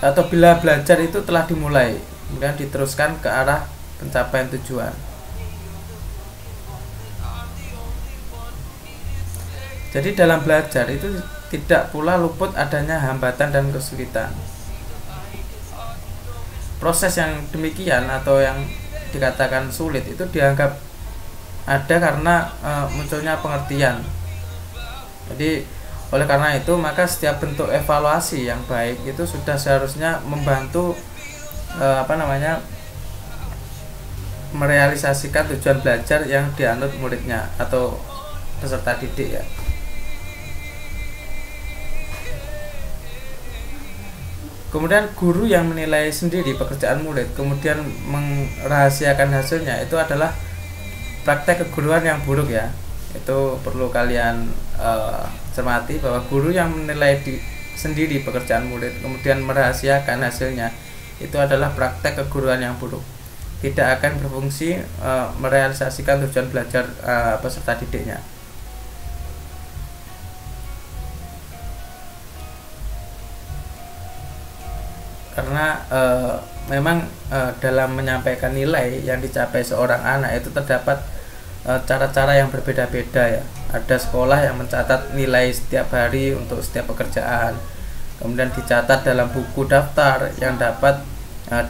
atau bila belajar itu telah dimulai kemudian diteruskan ke arah pencapaian tujuan. Jadi dalam belajar itu tidak pula luput adanya hambatan dan kesulitan. Proses yang demikian atau yang dikatakan sulit itu dianggap ada karena munculnya pengertian. Jadi oleh karena itu maka setiap bentuk evaluasi yang baik itu sudah seharusnya membantu merealisasikan tujuan belajar yang dianut muridnya atau peserta didik ya. Kemudian guru yang menilai sendiri pekerjaan murid kemudian merahasiakan hasilnya itu adalah praktek keguruan yang buruk ya. Itu perlu kalian cermati bahwa guru yang menilai sendiri pekerjaan murid kemudian merahasiakan hasilnya itu adalah praktek keguruan yang buruk, tidak akan berfungsi merealisasikan tujuan belajar peserta didiknya. Karena memang dalam menyampaikan nilai yang dicapai seorang anak itu terdapat cara-cara yang berbeda-beda ya. Ada sekolah yang mencatat nilai setiap hari untuk setiap pekerjaan, kemudian dicatat dalam buku daftar yang dapat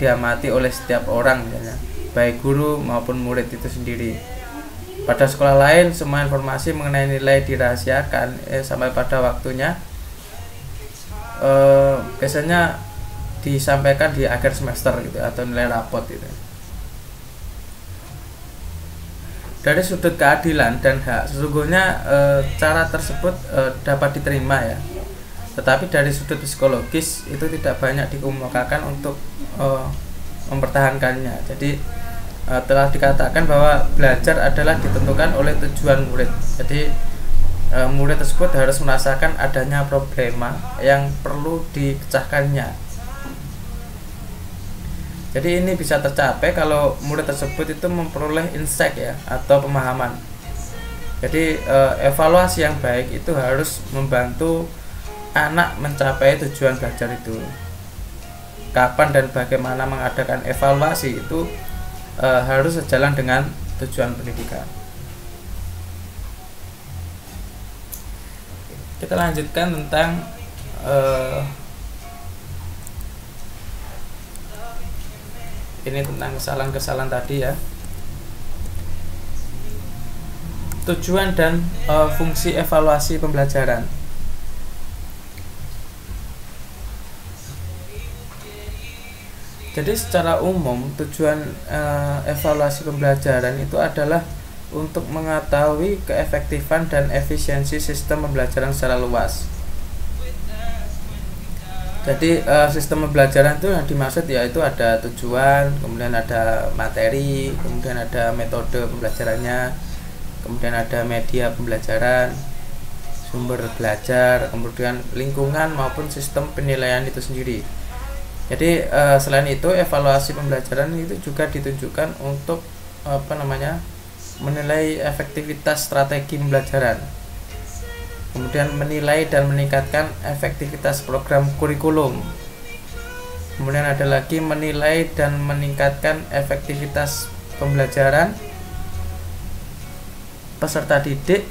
diamati oleh setiap orang misalnya, baik guru maupun murid itu sendiri. Pada sekolah lain semua informasi mengenai nilai dirahasiakan sampai pada waktunya biasanya disampaikan di akhir semester gitu atau nilai rapot gitu. Dari sudut keadilan dan hak sesungguhnya cara tersebut dapat diterima ya, tetapi dari sudut psikologis itu tidak banyak dikemukakan untuk mempertahankannya. Jadi telah dikatakan bahwa belajar adalah ditentukan oleh tujuan murid. Jadi murid tersebut harus merasakan adanya problema yang perlu dipecahkannya. Jadi ini bisa tercapai kalau murid tersebut itu memperoleh insight ya atau pemahaman. Jadi evaluasi yang baik itu harus membantu anak mencapai tujuan belajar itu. Kapan dan bagaimana mengadakan evaluasi itu harus sejalan dengan tujuan pendidikan. Kita lanjutkan tentang ini tentang kesalahan-kesalahan tadi ya. Tujuan dan fungsi evaluasi pembelajaran. Jadi secara umum tujuan evaluasi pembelajaran itu adalah untuk mengetahui keefektifan dan efisiensi sistem pembelajaran secara luas. Jadi sistem pembelajaran itu yang dimaksud yaitu ada tujuan, kemudian ada materi, kemudian ada metode pembelajarannya, kemudian ada media pembelajaran, sumber belajar, kemudian lingkungan maupun sistem penilaian itu sendiri. Jadi selain itu evaluasi pembelajaran itu juga ditunjukkan untuk menilai efektivitas strategi pembelajaran. Kemudian menilai dan meningkatkan efektivitas program kurikulum. Kemudian ada lagi menilai dan meningkatkan efektivitas pembelajaran peserta didik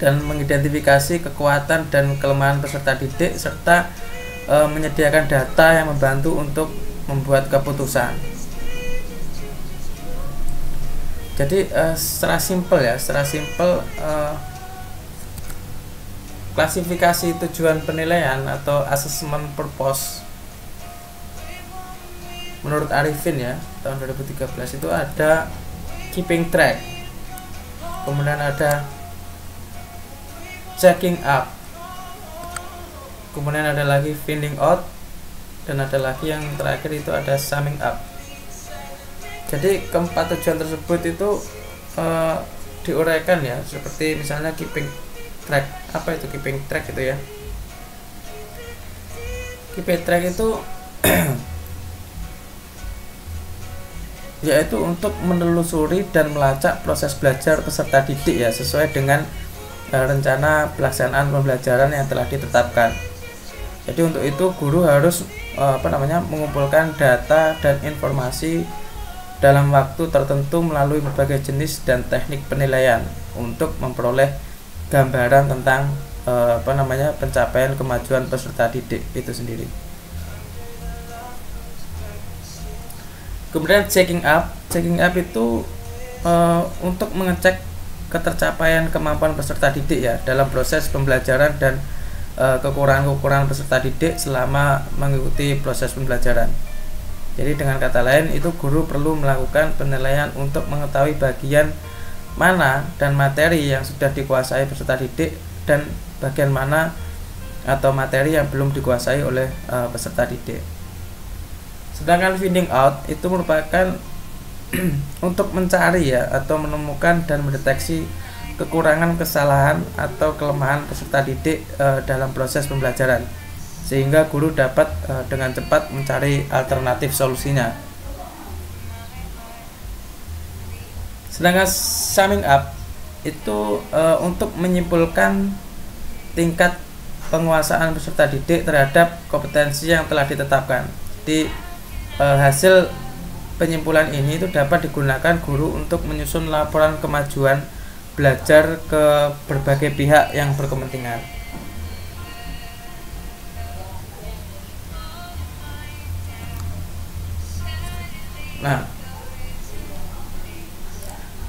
dan mengidentifikasi kekuatan dan kelemahan peserta didik serta menyediakan data yang membantu untuk membuat keputusan. Jadi secara simpel klasifikasi tujuan penilaian atau assessment purpose menurut Arifin ya tahun 2013 itu ada keeping track, kemudian ada checking up, kemudian ada lagi finding out, dan ada lagi yang terakhir itu ada summing up. Jadi keempat tujuan tersebut itu diuraikan ya, seperti misalnya keeping track. Apa itu keeping track itu ya? Keeping track itu yaitu untuk menelusuri dan melacak proses belajar peserta didik ya sesuai dengan rencana pelaksanaan pembelajaran yang telah ditetapkan. Jadi untuk itu guru harus mengumpulkan data dan informasi dalam waktu tertentu melalui berbagai jenis dan teknik penilaian untuk memperoleh gambaran tentang pencapaian kemajuan peserta didik itu sendiri. Kemudian checking up itu untuk mengecek ketercapaian kemampuan peserta didik ya dalam proses pembelajaran dan kekurangan-kekurangan peserta didik selama mengikuti proses pembelajaran. Jadi dengan kata lain itu guru perlu melakukan penilaian untuk mengetahui bagian mana dan materi yang sudah dikuasai peserta didik dan bagian mana atau materi yang belum dikuasai oleh peserta didik. Sedangkan finding out itu merupakan untuk mencari ya atau menemukan dan mendeteksi kekurangan, kesalahan atau kelemahan peserta didik dalam proses pembelajaran sehingga guru dapat dengan cepat mencari alternatif solusinya. Sedangkan summing up itu untuk menyimpulkan tingkat penguasaan peserta didik terhadap kompetensi yang telah ditetapkan. Jadi hasil penyimpulan ini itu dapat digunakan guru untuk menyusun laporan kemajuan belajar ke berbagai pihak yang berkepentingan. Nah,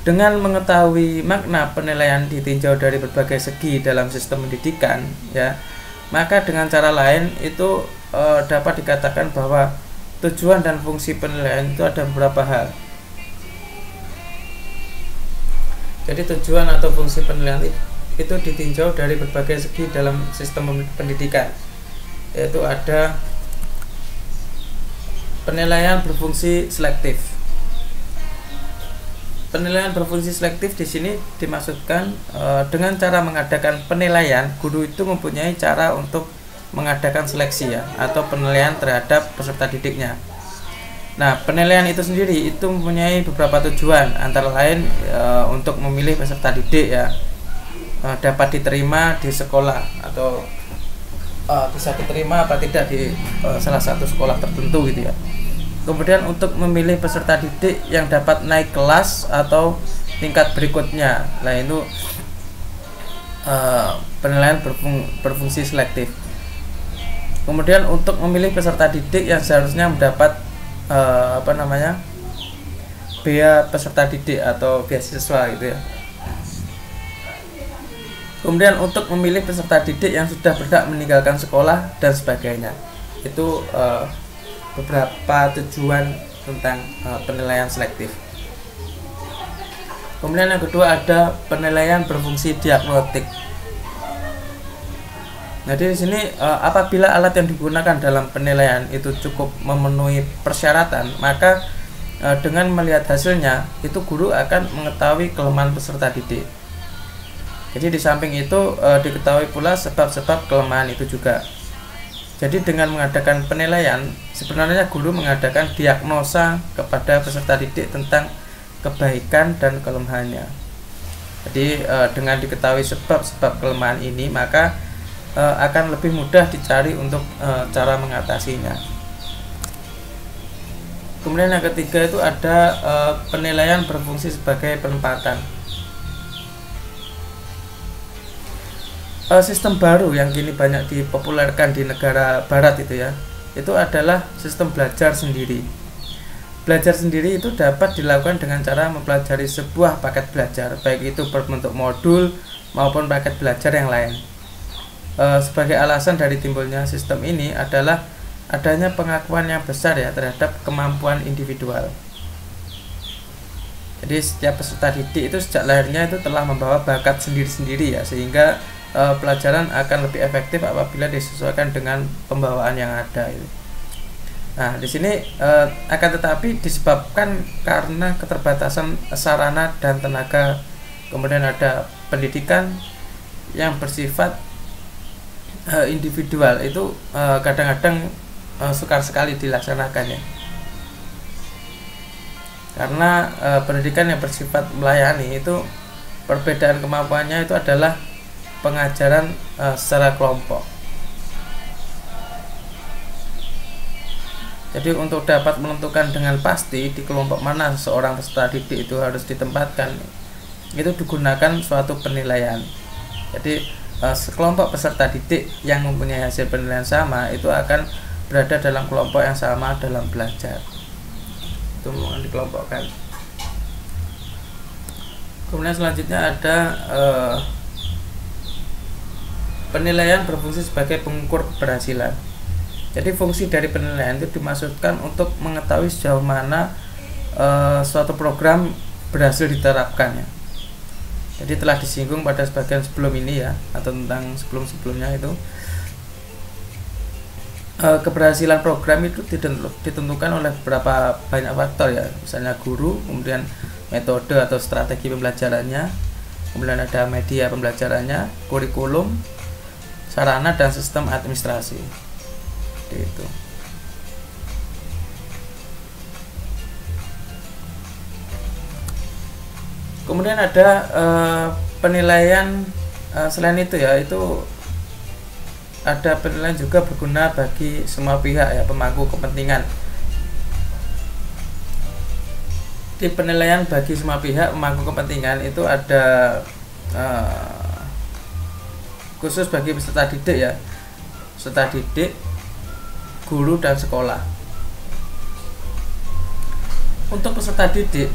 dengan mengetahui makna penilaian ditinjau dari berbagai segi dalam sistem pendidikan, ya, maka dengan cara lain itu dapat dikatakan bahwa tujuan dan fungsi penilaian itu ada beberapa hal. Jadi tujuan atau fungsi penilaian itu ditinjau dari berbagai segi dalam sistem pendidikan, yaitu ada penilaian berfungsi selektif. Penilaian berfungsi selektif di sini dimaksudkan dengan cara mengadakan penilaian, guru itu mempunyai cara untuk mengadakan seleksi ya atau penilaian terhadap peserta didiknya. Nah, penilaian itu sendiri itu mempunyai beberapa tujuan, antara lain untuk memilih peserta didik ya dapat diterima di sekolah atau bisa diterima apa tidak di salah satu sekolah tertentu gitu ya. Kemudian untuk memilih peserta didik yang dapat naik kelas atau tingkat berikutnya. Nah, itu penilaian berfungsi selektif. Kemudian untuk memilih peserta didik yang seharusnya mendapat bea peserta didik atau beasiswa gitu ya. Kemudian untuk memilih peserta didik yang sudah berhak meninggalkan sekolah dan sebagainya. Itu beberapa tujuan tentang penilaian selektif. Kemudian yang kedua ada penilaian berfungsi diagnostik. Jadi di sini apabila alat yang digunakan dalam penilaian itu cukup memenuhi persyaratan, maka dengan melihat hasilnya itu guru akan mengetahui kelemahan peserta didik. Jadi di samping itu diketahui pula sebab-sebab kelemahan itu juga. Jadi dengan mengadakan penilaian, sebenarnya guru mengadakan diagnosa kepada peserta didik tentang kebaikan dan kelemahannya. Jadi dengan diketahui sebab-sebab kelemahan ini, maka akan lebih mudah dicari untuk cara mengatasinya. Kemudian yang ketiga itu ada penilaian berfungsi sebagai penempatan. Sistem baru yang kini banyak dipopulerkan di negara barat itu adalah sistem belajar sendiri. Belajar sendiri itu dapat dilakukan dengan cara mempelajari sebuah paket belajar, baik itu berbentuk modul maupun paket belajar yang lain. Sebagai alasan dari timbulnya sistem ini adalah adanya pengakuan yang besar ya terhadap kemampuan individual. Jadi setiap peserta didik itu sejak lahirnya itu telah membawa bakat sendiri-sendiri ya, sehingga pelajaran akan lebih efektif apabila disesuaikan dengan pembawaan yang ada itu. Nah, di sini akan tetapi disebabkan karena keterbatasan sarana dan tenaga, kemudian ada pendidikan yang bersifat individual itu kadang-kadang sukar sekali dilaksanakannya. Karena pendidikan yang bersifat melayani itu perbedaan kemampuannya itu adalah pengajaran secara kelompok. Jadi untuk dapat menentukan dengan pasti di kelompok mana seorang peserta didik itu harus ditempatkan, itu digunakan suatu penilaian. Jadi sekelompok peserta didik yang mempunyai hasil penilaian sama itu akan berada dalam kelompok yang sama dalam belajar. Itu mohon dikelompokkan. Kemudian selanjutnya ada penilaian berfungsi sebagai pengukur keberhasilan. Jadi fungsi dari penilaian itu dimaksudkan untuk mengetahui sejauh mana suatu program berhasil diterapkan ya. Jadi telah disinggung pada sebagian sebelum ini ya, atau tentang sebelum-sebelumnya itu keberhasilan program itu ditentukan oleh beberapa banyak faktor ya, misalnya guru, kemudian metode atau strategi pembelajarannya, kemudian ada media pembelajarannya, kurikulum, sarana dan sistem administrasi. Seperti itu. Kemudian ada penilaian selain itu ya, itu ada penilaian juga berguna bagi semua pihak ya, pemangku kepentingan. Di penilaian bagi semua pihak pemangku kepentingan itu ada khusus bagi peserta didik ya, peserta didik, guru dan sekolah. Untuk peserta didik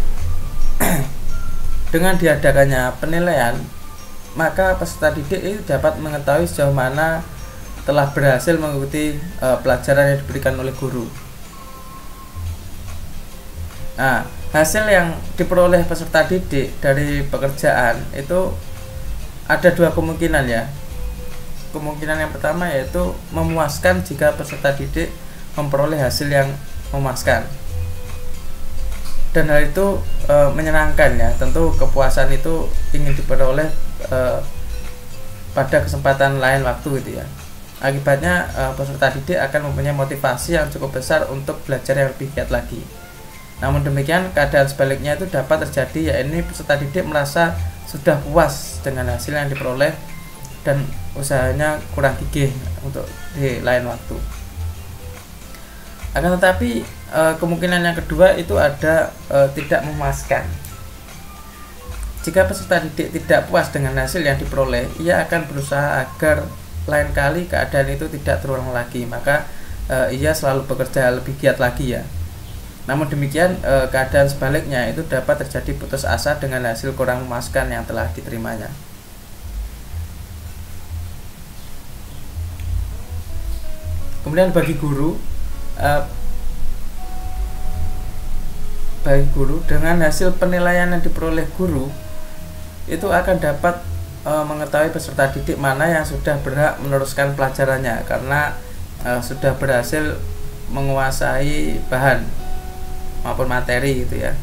dengan diadakannya penilaian, maka peserta didik itu dapat mengetahui sejauh mana telah berhasil mengikuti pelajaran yang diberikan oleh guru. Nah, hasil yang diperoleh peserta didik dari pekerjaan itu ada dua kemungkinan ya. Kemungkinan yang pertama yaitu memuaskan jika peserta didik memperoleh hasil yang memuaskan, dan hal itu menyenangkan ya. Tentu kepuasan itu ingin diperoleh pada kesempatan lain waktu gitu ya. Akibatnya peserta didik akan mempunyai motivasi yang cukup besar untuk belajar yang lebih giat lagi. Namun demikian keadaan sebaliknya itu dapat terjadi, yakni peserta didik merasa sudah puas dengan hasil yang diperoleh dan usahanya kurang gigih untuk di lain waktu. Akan tetapi kemungkinan yang kedua itu ada tidak memuaskan. Jika peserta didik tidak puas dengan hasil yang diperoleh, ia akan berusaha agar lain kali keadaan itu tidak terulang lagi, maka ia selalu bekerja lebih giat lagi ya. Namun demikian keadaan sebaliknya itu dapat terjadi putus asa dengan hasil kurang memuaskan yang telah diterimanya. Kemudian bagi guru dengan hasil penilaian yang diperoleh guru itu akan dapat mengetahui peserta didik mana yang sudah berhak meneruskan pelajarannya karena sudah berhasil menguasai bahan maupun materi gitu ya.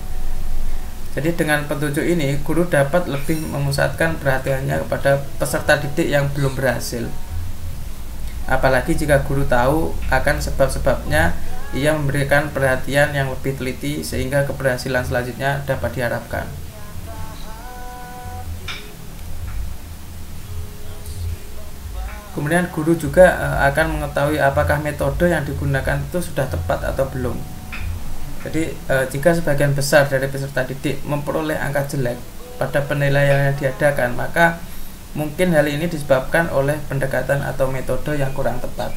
Jadi dengan petunjuk ini guru dapat lebih memusatkan perhatiannya kepada peserta didik yang belum berhasil. Apalagi jika guru tahu akan sebab-sebabnya, ia memberikan perhatian yang lebih teliti sehingga keberhasilan selanjutnya dapat diharapkan. Kemudian guru juga akan mengetahui apakah metode yang digunakan itu sudah tepat atau belum. Jadi jika sebagian besar dari peserta didik memperoleh angka jelek pada penilaian yang diadakan, maka mungkin hal ini disebabkan oleh pendekatan atau metode yang kurang tepat.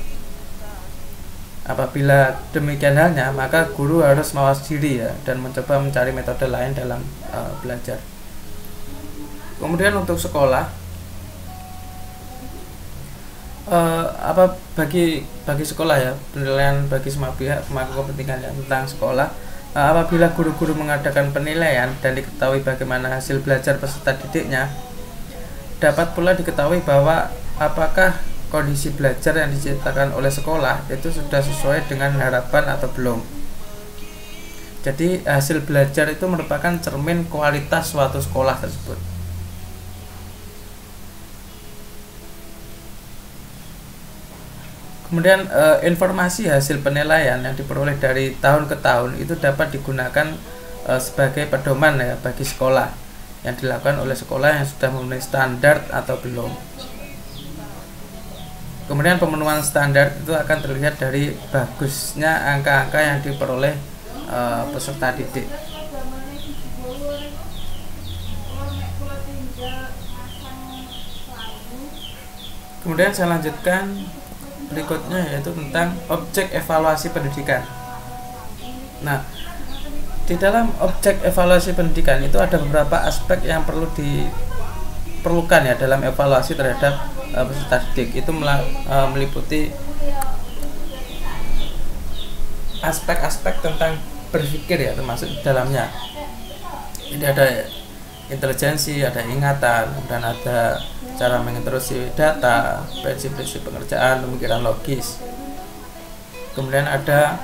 Apabila demikian halnya, maka guru harus mawas diri ya, dan mencoba mencari metode lain dalam belajar. Kemudian untuk sekolah, bagi sekolah ya, penilaian bagi semua pihak pemangku kepentingan yang tentang sekolah. Apabila guru-guru mengadakan penilaian dan diketahui bagaimana hasil belajar peserta didiknya, dapat pula diketahui bahwa apakah kondisi belajar yang diciptakan oleh sekolah itu sudah sesuai dengan harapan atau belum. Jadi hasil belajar itu merupakan cermin kualitas suatu sekolah tersebut. Kemudian informasi hasil penilaian yang diperoleh dari tahun ke tahun itu dapat digunakan sebagai pedoman ya bagi sekolah yang dilakukan oleh sekolah yang sudah memenuhi standar atau belum. Kemudian pemenuhan standar itu akan terlihat dari bagusnya angka-angka yang diperoleh peserta didik. Kemudian saya lanjutkan berikutnya, yaitu tentang objek evaluasi pendidikan. Nah, di dalam objek evaluasi pendidikan itu ada beberapa aspek yang perlu diperlukan ya dalam evaluasi terhadap peserta didik. Itu meliputi aspek-aspek tentang berpikir ya, termasuk di dalamnya. Jadi ada intelijensi, ada ingatan, dan ada cara menginterogasi data, prinsip-prinsip pengerjaan, pemikiran logis. Kemudian ada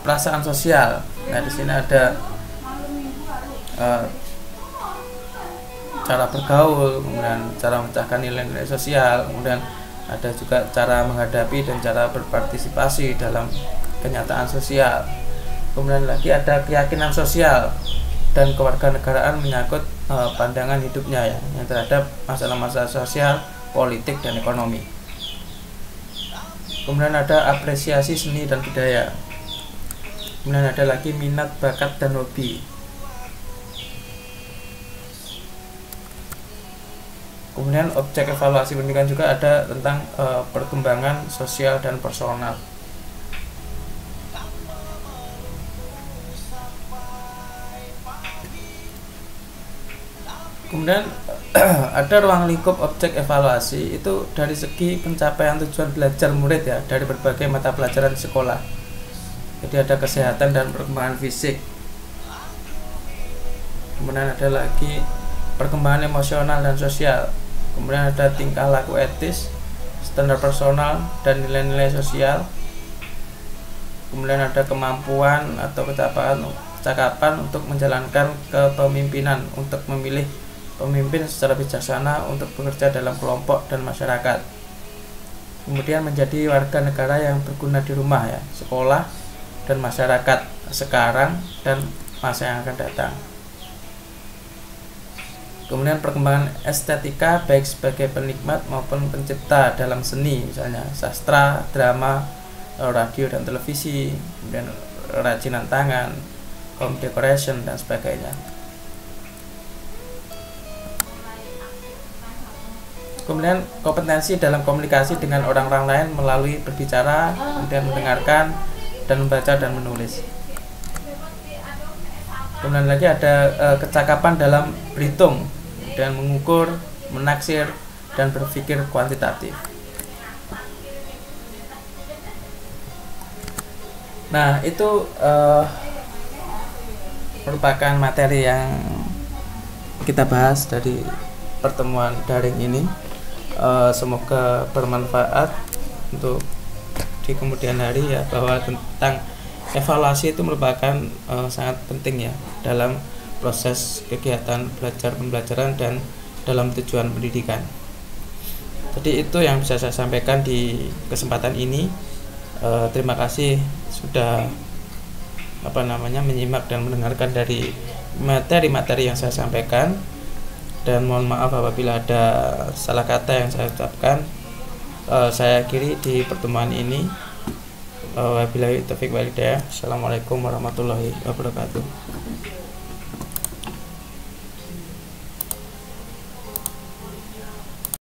perasaan sosial. Nah, di sini ada cara bergaul, kemudian cara memecahkan nilai-nilai sosial, kemudian ada juga cara menghadapi dan cara berpartisipasi dalam kenyataan sosial. Kemudian lagi ada keyakinan sosial dan kewarganegaraan menyangkut pandangan hidupnya ya, yang terhadap masalah-masalah sosial, politik, dan ekonomi. Kemudian ada apresiasi seni dan budaya. Kemudian ada lagi minat, bakat, dan hobi. Kemudian objek evaluasi pendidikan juga ada tentang perkembangan sosial dan personal. Kemudian ada ruang lingkup objek evaluasi itu dari segi pencapaian tujuan belajar murid ya, dari berbagai mata pelajaran di sekolah. Jadi ada kesehatan dan perkembangan fisik. Kemudian ada lagi perkembangan emosional dan sosial. Kemudian ada tingkah laku etis, standar personal, dan nilai-nilai sosial. Kemudian ada kemampuan atau kecakapan untuk menjalankan kepemimpinan, untuk memilih pemimpin secara bijaksana untuk bekerja dalam kelompok dan masyarakat. Kemudian menjadi warga negara yang berguna di rumah ya, sekolah, dan masyarakat sekarang dan masa yang akan datang. Kemudian perkembangan estetika baik sebagai penikmat maupun pencipta dalam seni, misalnya sastra, drama, radio dan televisi, kemudian kerajinan tangan, home decoration, dan sebagainya. Kemudian kompetensi dalam komunikasi dengan orang-orang lain melalui berbicara, kemudian mendengarkan, dan membaca dan menulis. Kemudian lagi ada kecakapan dalam berhitung, dan mengukur, menaksir, dan berpikir kuantitatif. Nah, itu merupakan materi yang kita bahas dari pertemuan daring ini. Semoga bermanfaat untuk di kemudian hari ya, bahwa tentang evaluasi itu merupakan sangat penting ya dalam proses kegiatan belajar pembelajaran dan dalam tujuan pendidikan. Jadi itu yang bisa saya sampaikan di kesempatan ini. Terima kasih sudah menyimak dan mendengarkan dari materi-materi yang saya sampaikan, dan mohon maaf apabila ada salah kata yang saya ucapkan. Saya akhiri di pertemuan ini. Wabillahi taufiq wal hidayah. Assalamualaikum warahmatullahi wabarakatuh.